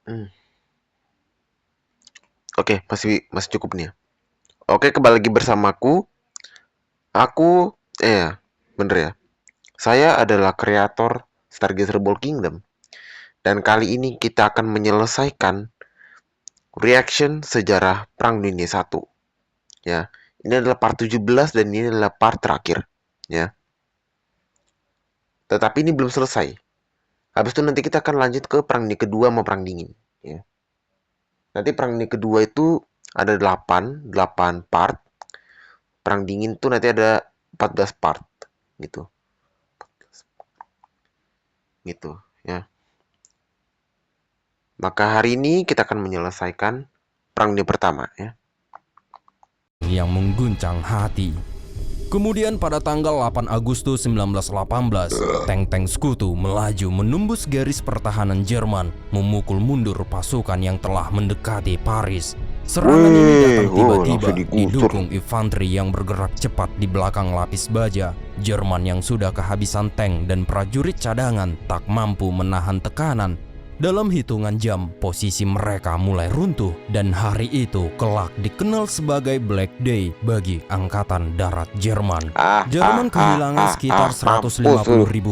Hmm. Oke, masih masih cukup nih ya. Oke, kembali lagi bersamaku. Aku, bener ya. Saya adalah kreator Stargazer Ball Kingdom. Dan kali ini kita akan menyelesaikan reaction sejarah Perang Dunia I. Ya, ini adalah part 17 dan ini adalah part terakhir. Ya, tetapi ini belum selesai. Habis itu nanti kita akan lanjut ke Perang Dunia Kedua sama Perang Dingin. Ya. Nanti Perang Dunia Kedua itu ada 8 part. Perang Dingin tuh nanti ada 14 part gitu. Gitu, ya. Maka hari ini kita akan menyelesaikan Perang Dunia Pertama, ya. Yang mengguncang hati. Kemudian pada tanggal 8 Agustus 1918, tank-tank sekutu melaju menembus garis pertahanan Jerman, memukul mundur pasukan yang telah mendekati Paris. Serangan ini datang tiba-tiba, didukung infanteri yang bergerak cepat di belakang lapis baja. Jerman yang sudah kehabisan tank dan prajurit cadangan tak mampu menahan tekanan. Dalam hitungan jam, posisi mereka mulai runtuh dan hari itu kelak dikenal sebagai Black Day bagi Angkatan Darat Jerman. Jerman kehilangan sekitar 150.000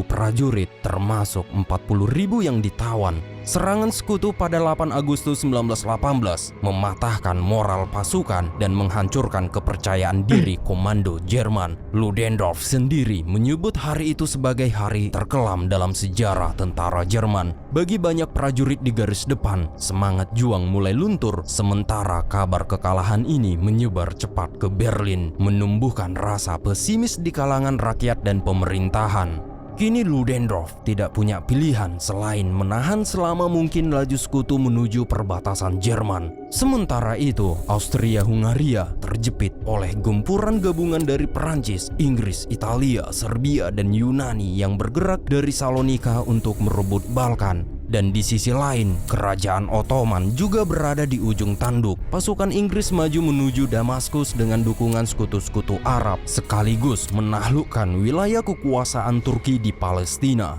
prajurit, termasuk 40.000 yang ditawan. Serangan sekutu pada 8 Agustus 1918 mematahkan moral pasukan dan menghancurkan kepercayaan diri komando Jerman. Ludendorff sendiri menyebut hari itu sebagai hari terkelam dalam sejarah tentara Jerman. Bagi banyak prajurit di garis depan, semangat juang mulai luntur, sementara kabar kekalahan ini menyebar cepat ke Berlin, menumbuhkan rasa pesimis di kalangan rakyat dan pemerintahan. Kini Ludendorff tidak punya pilihan selain menahan selama mungkin laju sekutu menuju perbatasan Jerman. Sementara itu, Austria-Hungaria terjepit oleh gempuran gabungan dari Perancis, Inggris, Italia, Serbia, dan Yunani yang bergerak dari Salonika untuk merebut Balkan. Dan di sisi lain, kerajaan Ottoman juga berada di ujung tanduk. Pasukan Inggris maju menuju Damaskus dengan dukungan sekutu-sekutu Arab, sekaligus menaklukkan wilayah kekuasaan Turki di Palestina.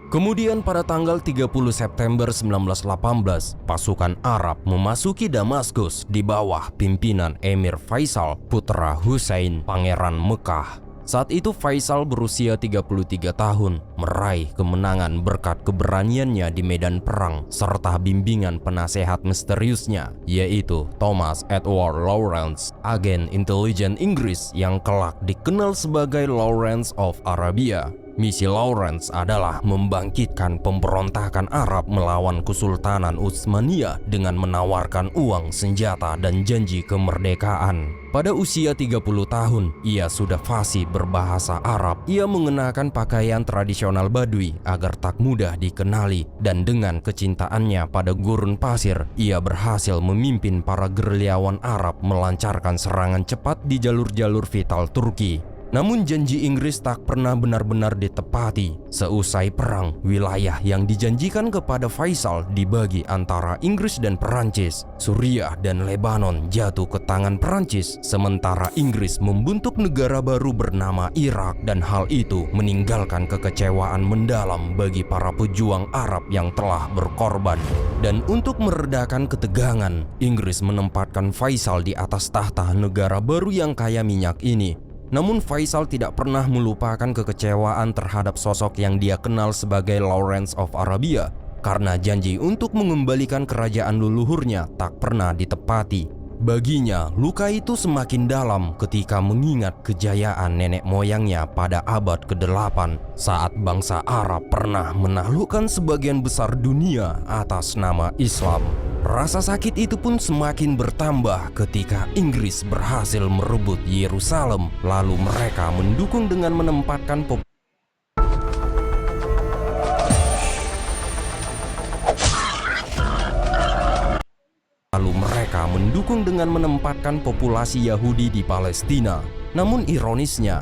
Kemudian pada tanggal 30 September 1918, pasukan Arab memasuki Damaskus di bawah pimpinan Emir Faisal, putra Hussein, Pangeran Mekah. Saat itu Faisal berusia 33 tahun, meraih kemenangan berkat keberaniannya di medan perang serta bimbingan penasehat misteriusnya, yaitu Thomas Edward Lawrence, agen intelijen Inggris yang kelak dikenal sebagai Lawrence of Arabia. Misi Lawrence adalah membangkitkan pemberontakan Arab melawan Kesultanan Utsmaniyah dengan menawarkan uang, senjata, dan janji kemerdekaan. Pada usia 30 tahun, ia sudah fasih berbahasa Arab. Ia mengenakan pakaian tradisional Badui agar tak mudah dikenali, dan dengan kecintaannya pada gurun pasir, ia berhasil memimpin para gerilyawan Arab melancarkan serangan cepat di jalur-jalur vital Turki. Namun janji Inggris tak pernah benar-benar ditepati. Seusai perang, wilayah yang dijanjikan kepada Faisal dibagi antara Inggris dan Perancis. Suriah dan Lebanon jatuh ke tangan Perancis, sementara Inggris membentuk negara baru bernama Irak, dan hal itu meninggalkan kekecewaan mendalam bagi para pejuang Arab yang telah berkorban. Dan untuk meredakan ketegangan, Inggris menempatkan Faisal di atas tahta negara baru yang kaya minyak ini. Namun Faisal tidak pernah melupakan kekecewaan terhadap sosok yang dia kenal sebagai Lawrence of Arabia, karena janji untuk mengembalikan kerajaan leluhurnya tak pernah ditepati. Baginya, luka itu semakin dalam ketika mengingat kejayaan nenek moyangnya pada abad ke-8 saat bangsa Arab pernah menaklukkan sebagian besar dunia atas nama Islam. Rasa sakit itu pun semakin bertambah ketika Inggris berhasil merebut Yerusalem, lalu mereka mendukung dengan menempatkan populasi Yahudi di Palestina. Namun ironisnya,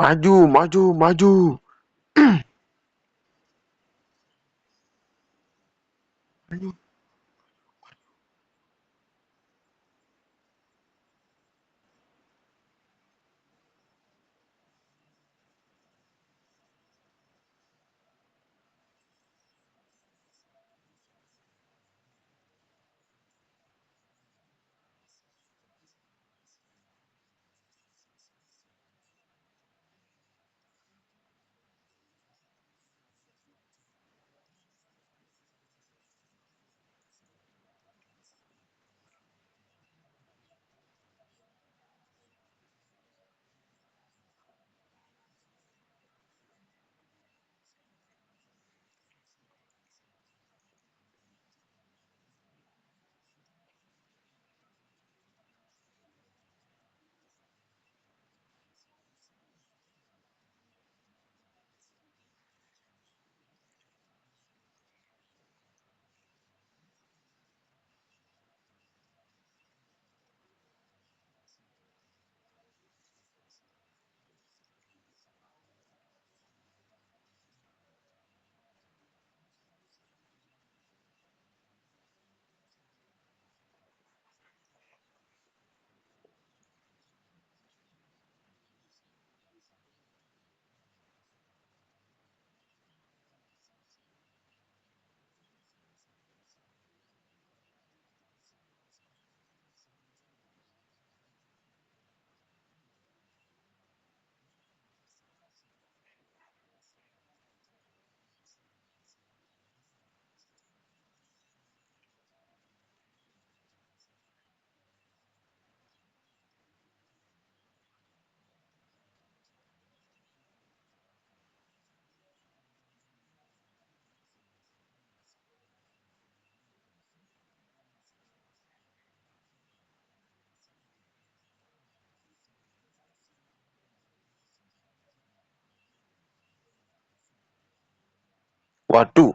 Maju, maju, maju. Maju. Waduh.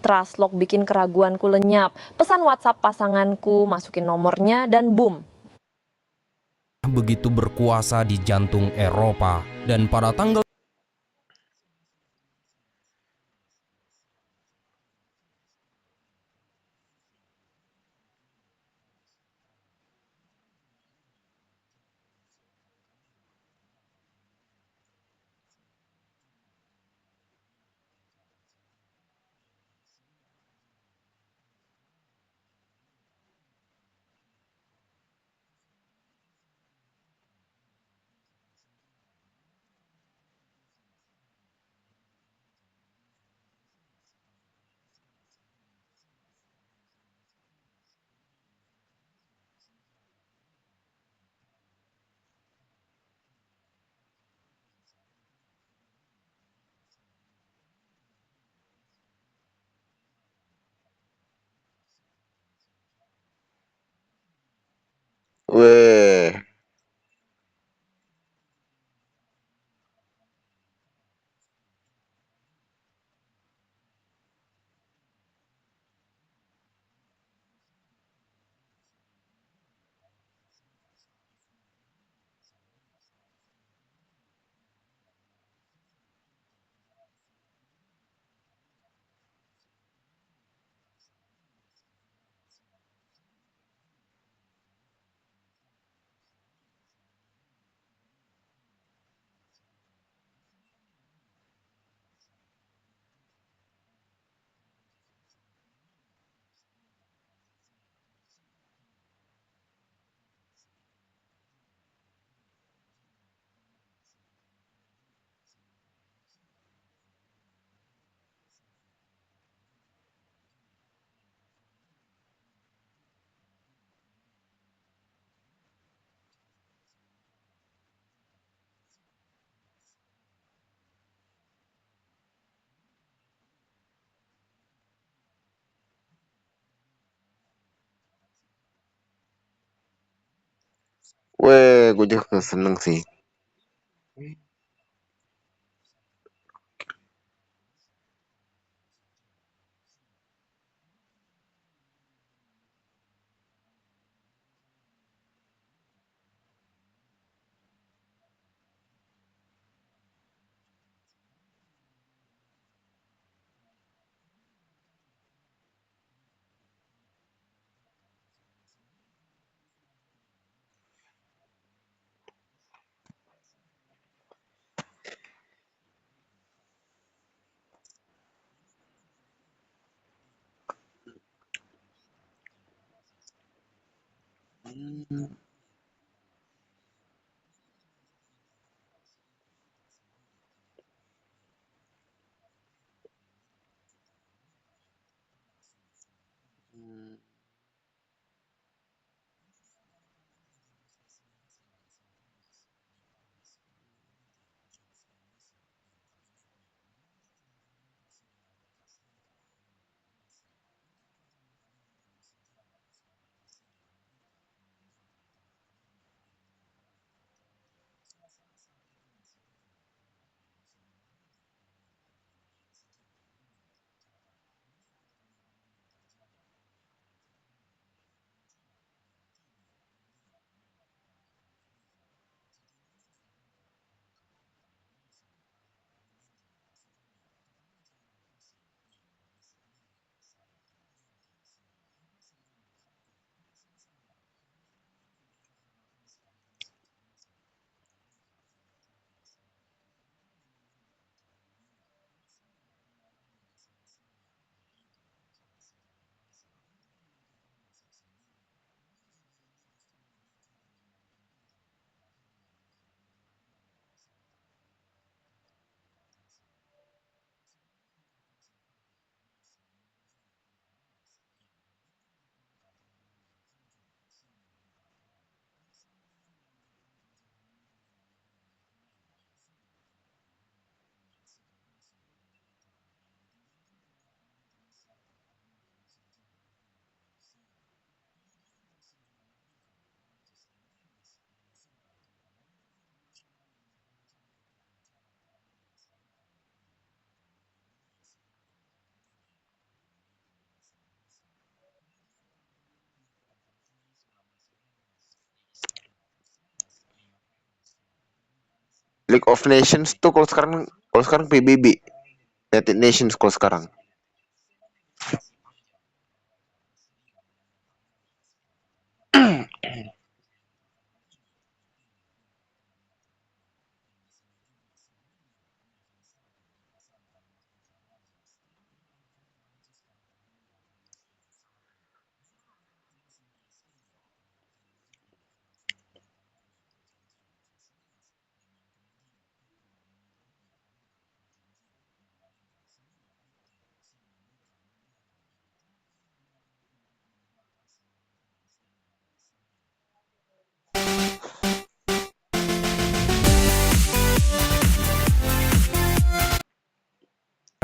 Trustlock bikin keraguanku lenyap. Pesan WhatsApp pasanganku, masukin nomornya, dan boom. Begitu berkuasa di jantung Eropa, dan pada tanggal Weh. Weh, gue juga seneng sih. League of Nations tuh kalau sekarang PBB. United Nations kalau sekarang.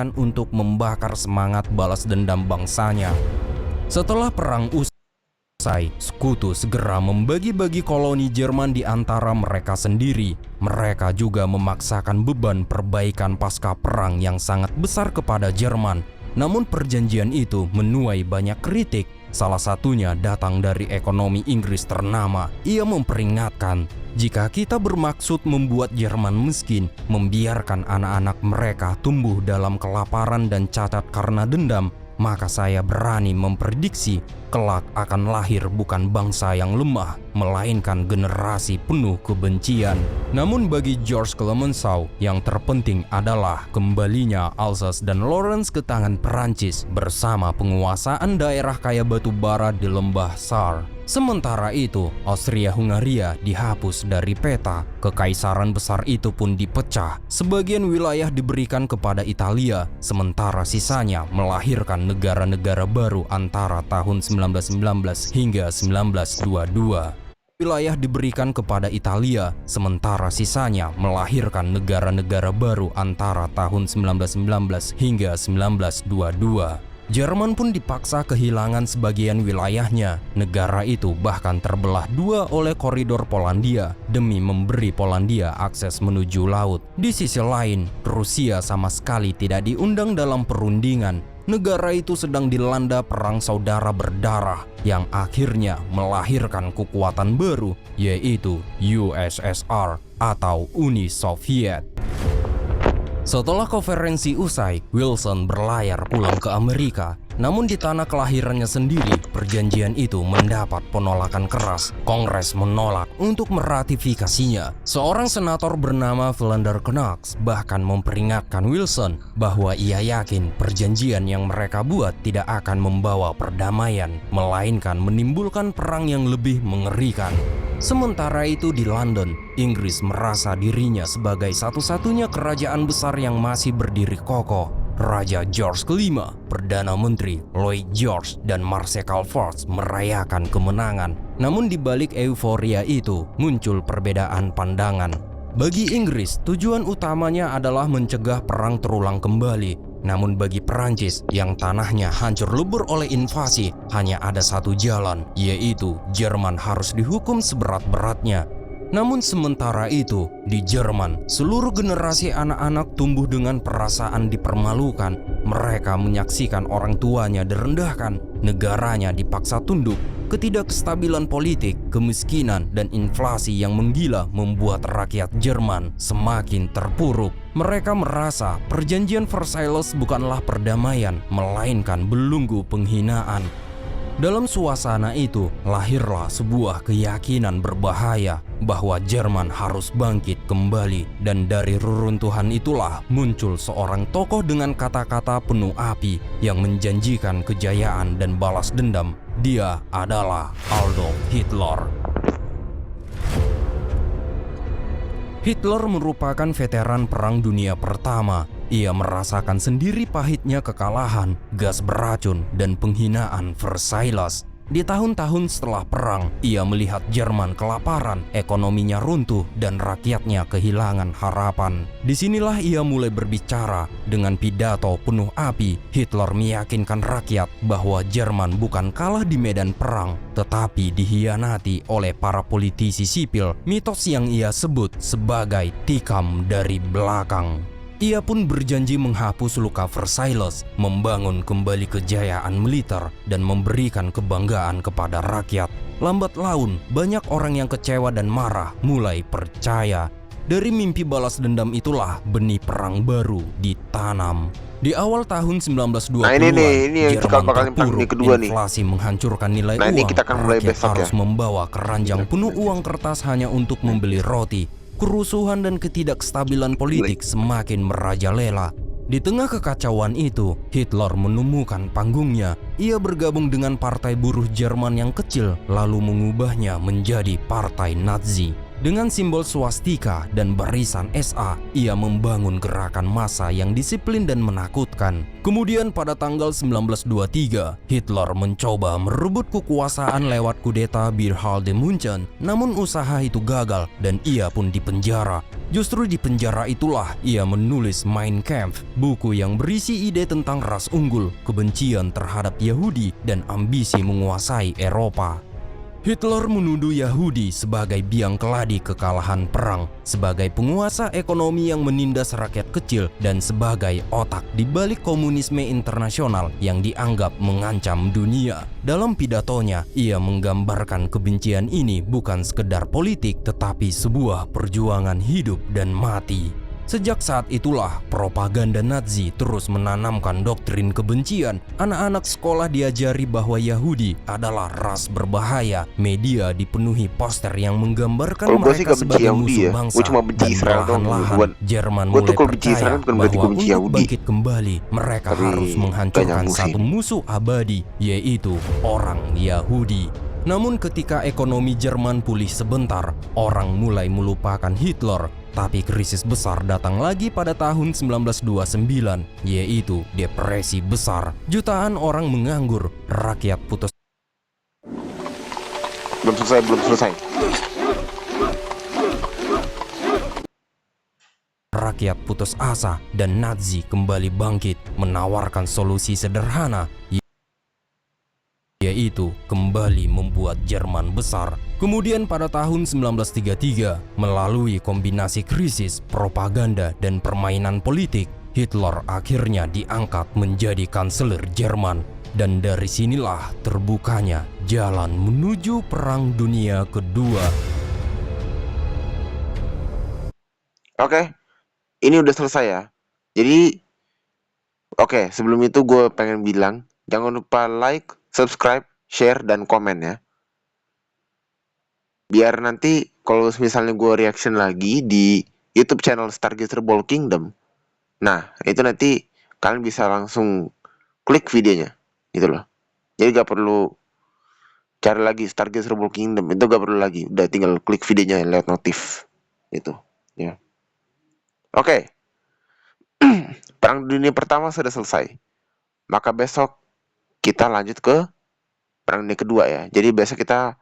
Untuk membakar semangat balas dendam bangsanya. Setelah perang usai, Sekutu segera membagi-bagi koloni Jerman di antara mereka sendiri. Mereka juga memaksakan beban perbaikan pasca perang yang sangat besar kepada Jerman. Namun perjanjian itu menuai banyak kritik. Salah satunya datang dari ekonomi Inggris ternama. Ia memperingatkan, jika kita bermaksud membuat Jerman miskin, membiarkan anak-anak mereka tumbuh dalam kelaparan dan cacat karena dendam, maka saya berani memprediksi kelak akan lahir bukan bangsa yang lemah, melainkan generasi penuh kebencian. Namun bagi George Clemenceau, yang terpenting adalah kembalinya Alsace dan Lorraine ke tangan Perancis bersama penguasaan daerah kaya batu bara di lembah Saar. Sementara itu, Austria-Hungaria dihapus dari peta. Kekaisaran besar itu pun dipecah. Sebagian wilayah diberikan kepada Italia, sementara sisanya melahirkan negara-negara baru antara tahun 1919 hingga 1922. Wilayah diberikan kepada Italia, sementara sisanya melahirkan negara-negara baru antara tahun 1919 hingga 1922. Jerman pun dipaksa kehilangan sebagian wilayahnya. Negara itu bahkan terbelah dua oleh koridor Polandia demi memberi Polandia akses menuju laut. Di sisi lain, Rusia sama sekali tidak diundang dalam perundingan. Negara itu sedang dilanda perang saudara berdarah yang akhirnya melahirkan kekuatan baru, yaitu USSR atau Uni Soviet. Setelah konferensi usai, Wilson berlayar pulang ke Amerika. Namun di tanah kelahirannya sendiri, perjanjian itu mendapat penolakan keras. Kongres menolak untuk meratifikasinya. Seorang senator bernama Philander Knox bahkan memperingatkan Wilson bahwa ia yakin perjanjian yang mereka buat tidak akan membawa perdamaian, melainkan menimbulkan perang yang lebih mengerikan. Sementara itu di London, Inggris merasa dirinya sebagai satu-satunya kerajaan besar yang masih berdiri kokoh. Raja George kelima, Perdana Menteri Lloyd George, dan Marshal Foch merayakan kemenangan. Namun di balik euforia itu muncul perbedaan pandangan. Bagi Inggris, tujuan utamanya adalah mencegah perang terulang kembali. Namun bagi Perancis yang tanahnya hancur lebur oleh invasi, hanya ada satu jalan, yaitu Jerman harus dihukum seberat-beratnya. Namun sementara itu, di Jerman, seluruh generasi anak-anak tumbuh dengan perasaan dipermalukan. Mereka menyaksikan orang tuanya direndahkan, negaranya dipaksa tunduk. Ketidakstabilan politik, kemiskinan, dan inflasi yang menggila membuat rakyat Jerman semakin terpuruk. Mereka merasa perjanjian Versailles bukanlah perdamaian, melainkan belenggu penghinaan. Dalam suasana itu, lahirlah sebuah keyakinan berbahaya bahwa Jerman harus bangkit kembali. Dan dari reruntuhan itulah muncul seorang tokoh dengan kata-kata penuh api yang menjanjikan kejayaan dan balas dendam. Dia adalah Adolf Hitler. Hitler merupakan veteran Perang Dunia Pertama. Ia merasakan sendiri pahitnya kekalahan, gas beracun, dan penghinaan Versailles. Di tahun-tahun setelah perang, ia melihat Jerman kelaparan, ekonominya runtuh, dan rakyatnya kehilangan harapan. Disinilah ia mulai berbicara. Dengan pidato penuh api, Hitler meyakinkan rakyat bahwa Jerman bukan kalah di medan perang, tetapi dihianati oleh para politisi sipil, mitos yang ia sebut sebagai tikam dari belakang. Ia pun berjanji menghapus luka Versailles, membangun kembali kejayaan militer, dan memberikan kebanggaan kepada rakyat. Lambat laun, banyak orang yang kecewa dan marah mulai percaya. Dari mimpi balas dendam itulah benih perang baru ditanam. Di awal tahun 1920-an, ini yang cikal bakal terpuruk, ini kedua nih. inflasi menghancurkan nilai Nah, ini uang. kita akan mulai Rakyat besok harus ya. membawa keranjang penuh uang kertas hanya untuk membeli roti. Kerusuhan dan ketidakstabilan politik semakin merajalela. Di tengah kekacauan itu, Hitler menemukan panggungnya. Ia bergabung dengan Partai Buruh Jerman yang kecil, lalu mengubahnya menjadi Partai Nazi. Dengan simbol swastika dan barisan SA, ia membangun gerakan massa yang disiplin dan menakutkan. Kemudian pada tanggal 1923, Hitler mencoba merebut kekuasaan lewat kudeta Beerhal de München. Namun usaha itu gagal dan ia pun dipenjara. Justru di penjara itulah ia menulis Mein Kampf, buku yang berisi ide tentang ras unggul, kebencian terhadap Yahudi, dan ambisi menguasai Eropa. Hitler menuduh Yahudi sebagai biang keladi kekalahan perang, sebagai penguasa ekonomi yang menindas rakyat kecil, dan sebagai otak di balik komunisme internasional yang dianggap mengancam dunia. Dalam pidatonya, ia menggambarkan kebencian ini bukan sekedar politik, tetapi sebuah perjuangan hidup dan mati. Sejak saat itulah, propaganda Nazi terus menanamkan doktrin kebencian. Anak-anak sekolah diajari bahwa Yahudi adalah ras berbahaya. Media dipenuhi poster yang menggambarkan Kalau gue sih mereka gak benci sebagai Yahudi musuh ya. bangsa Gue cuma benci dan Israel doang. perlahan-lahan Jerman Gue tuh mulai kalau benci Israel percaya bukan berarti bahwa gue benci untuk Yahudi. bangkit kembali, mereka Tapi harus gak menghancurkan nyambung sih. satu musuh abadi, yaitu orang Yahudi. Namun ketika ekonomi Jerman pulih sebentar, orang mulai melupakan Hitler. Tapi krisis besar datang lagi pada tahun 1929, yaitu depresi besar. Jutaan orang menganggur, rakyat putus Belum selesai. Rakyat putus asa dan Nazi kembali bangkit, menawarkan solusi sederhana, yaitu kembali membuat Jerman besar. Kemudian pada tahun 1933, melalui kombinasi krisis, propaganda, dan permainan politik, Hitler akhirnya diangkat menjadi kanselir Jerman. Dan dari sinilah terbukanya jalan menuju Perang Dunia Kedua. Oke, ini udah selesai ya. Jadi, oke, sebelum itu gue pengen bilang, jangan lupa like, subscribe, share, dan komen ya. Biar nanti kalau misalnya gue reaction lagi di YouTube channel Stargazer Ball Kingdom, nah itu nanti kalian bisa langsung klik videonya, gitu loh. Jadi gak perlu cari lagi Stargazer Ball Kingdom, itu gak perlu lagi. Udah tinggal klik videonya lewat notif, itu ya. Oke, Perang Dunia Pertama sudah selesai. Maka besok kita lanjut ke Perang Dunia Kedua ya. Jadi besok kita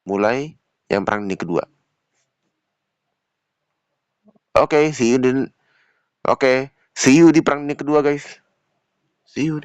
mulai yang Perang Dunia Kedua. Oke, see you di Perang Dunia Kedua guys. See you.